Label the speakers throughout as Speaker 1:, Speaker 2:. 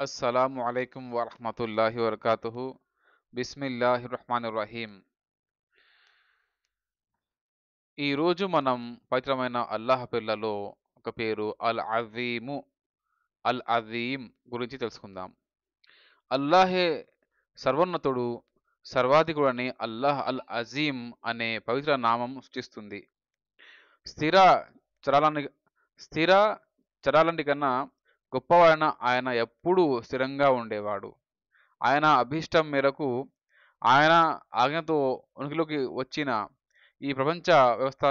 Speaker 1: అస్సలాము అలైకుం వరహ్మతుల్లాహి వబరకాతుహు. బిస్మిల్లాహిర్ రహ్మానిర్ రహీం. ఈరోజు మనం పవిత్రమైన అల్లాహ్ పేర్లలో ఒక పేరు అల్ అజీం గురించి తెలుసుకుందాం. అల్లాహే సర్వోన్నతుడు, సర్వాధికుడు అని అల్లాహ్ అల్ అజీం అనే పవిత్ర నామం సూచిస్తుంది. స్థిర చరాలని స్థిర చరాలంటి కన్నా గొప్పవాడైన ఆయన ఎప్పుడూ స్థిరంగా ఉండేవాడు. ఆయన అభీష్టం మేరకు ఆయన ఆజ్ఞతో ఉనికిలోకి వచ్చిన ఈ ప్రపంచ వ్యవస్థ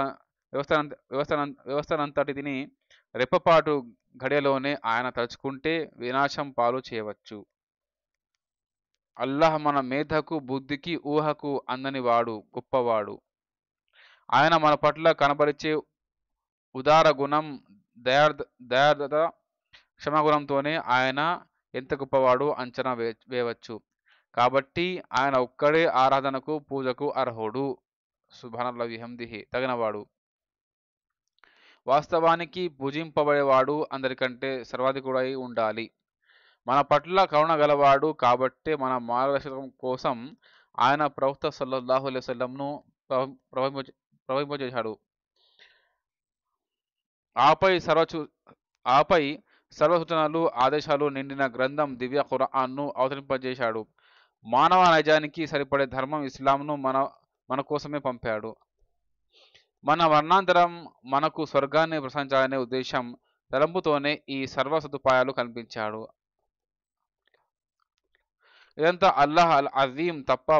Speaker 1: వ్యవస్థనంతటిని రెప్పపాటు ఘడియలోనే ఆయన తలుచుకుంటే వినాశం పాలు చేయవచ్చు. అల్లాహ్ మన మేధకు, బుద్ధికి, ఊహకు అందని వాడు, గొప్పవాడు. ఆయన మన పట్ల కనబరిచే ఉదార గుణం, దయార్దత, క్షమాగుణంతోనే ఆయన ఎంత గొప్పవాడు అంచనా వేయవచ్చు. కాబట్టి ఆయన ఒక్కడే ఆరాధనకు, పూజకు అర్హుడు. సుబ్హానల్లాహి బిహమ్దిహి, తగినవాడు. వాస్తవానికి పూజింపబడేవాడు అందరికంటే సర్వాధికుడై ఉండాలి. మన పట్ల కరుణ గలవాడు కాబట్టే మన మార్గదర్శకం కోసం ఆయన ప్రవక్త సల్లల్లాహు అలైహి వసల్లంను ప్రవహింపజేశాడు. ఆపై ఆపై సర్వ సూచనలు, ఆదేశాలు నిండిన గ్రంథం దివ్య ఖురాన్ను అవతరింపజేశాడు. మానవ నైజానికి సరిపడే ధర్మం ఇస్లాంను మన కోసమే పంపాడు. మన వర్ణాంతరం మనకు స్వర్గాన్ని ప్రసాదించాలనే ఉద్దేశం తలంపుతోనే ఈ సర్వ సదుపాయాలు కల్పించాడు. ఇదంతా అల్లాహ్ అల్ అజీం తప్ప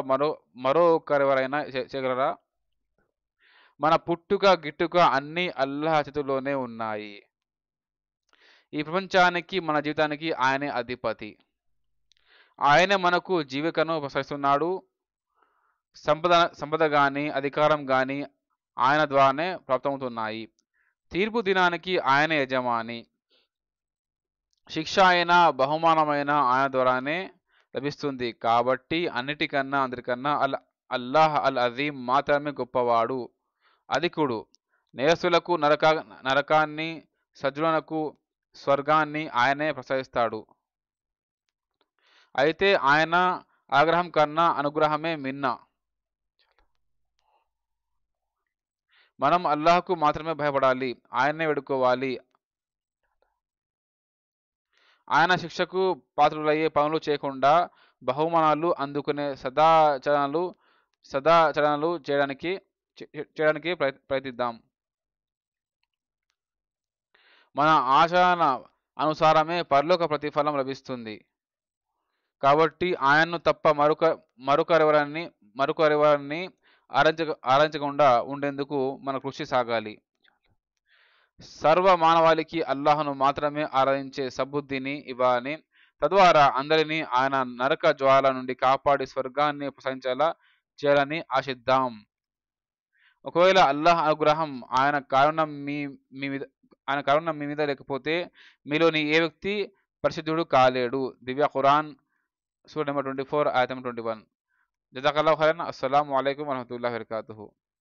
Speaker 1: మరొకరెవరైనా చేయగలరా? మన పుట్టుక గిట్టుక అన్నీ అల్లాహ్ చేతుల్లోనే ఉన్నాయి. ఈ ప్రపంచానికి, మన జీవితానికి ఆయనే అధిపతి. ఆయనే మనకు జీవికను ప్రసాదిస్తున్నాడు. సంపద గాని, అధికారం గాని ఆయన ద్వారానే ప్రాప్తమవుతున్నాయి. తీర్పు దినానికి ఆయనే యజమాని. శిక్ష అయినా, బహుమానమైన ఆయన ద్వారానే లభిస్తుంది. కాబట్టి అందరికన్నా అల్లాహ్ అల్ అజీం మాత్రమే గొప్పవాడు, అధికుడు. నేరస్తులకు నరకాన్ని, సజ్జనులకు స్వర్గాన్ని ఆయనే ప్రసాదిస్తాడు. అయితే ఆయన ఆగ్రహం కన్నా అనుగ్రహమే మిన్న. మనం అల్లాహ్కు మాత్రమే భయపడాలి, ఆయన్నే వేడుకోవాలి. ఆయన శిక్షకు పాత్రులయ్యే పనులు చేయకుండా బహుమానాలు అందుకునే సదాచరణలు చేయడానికి ప్రయత్నిద్దాం. మన ఆచరణ అనుసారమే పరలోక ప్రతిఫలం లభిస్తుంది. కాబట్టి ఆయన్ను తప్ప మరొకరెవరిని ఆరాధించకుండా ఉండేందుకు మన కృషి సాగాలి. సర్వ మానవాళికి అల్లాహ్ను మాత్రమే ఆరాధించే సద్బుద్ధిని ఇవ్వాలని, తద్వారా అందరినీ ఆయన నరక జ్వాల నుండి కాపాడి స్వర్గాన్ని ప్రసాదించేలా చేయాలని ఆశిద్దాం. ఒకవేళ అల్లాహ్ అనుగ్రహం, ఆయన కారుణ్యం మీ మీద లేకపోతే మీలోని ఏ వ్యక్తి పరిశుద్ధుడు కాలేడు. దివ్య ఖురాన్ సూరా నెంబర్ 24 ఆయత 21. జజాకల్లాహు ఖైరన్. అస్సలాము అలైకుం వరహ్మతుల్లాహి వబరకాతుహు.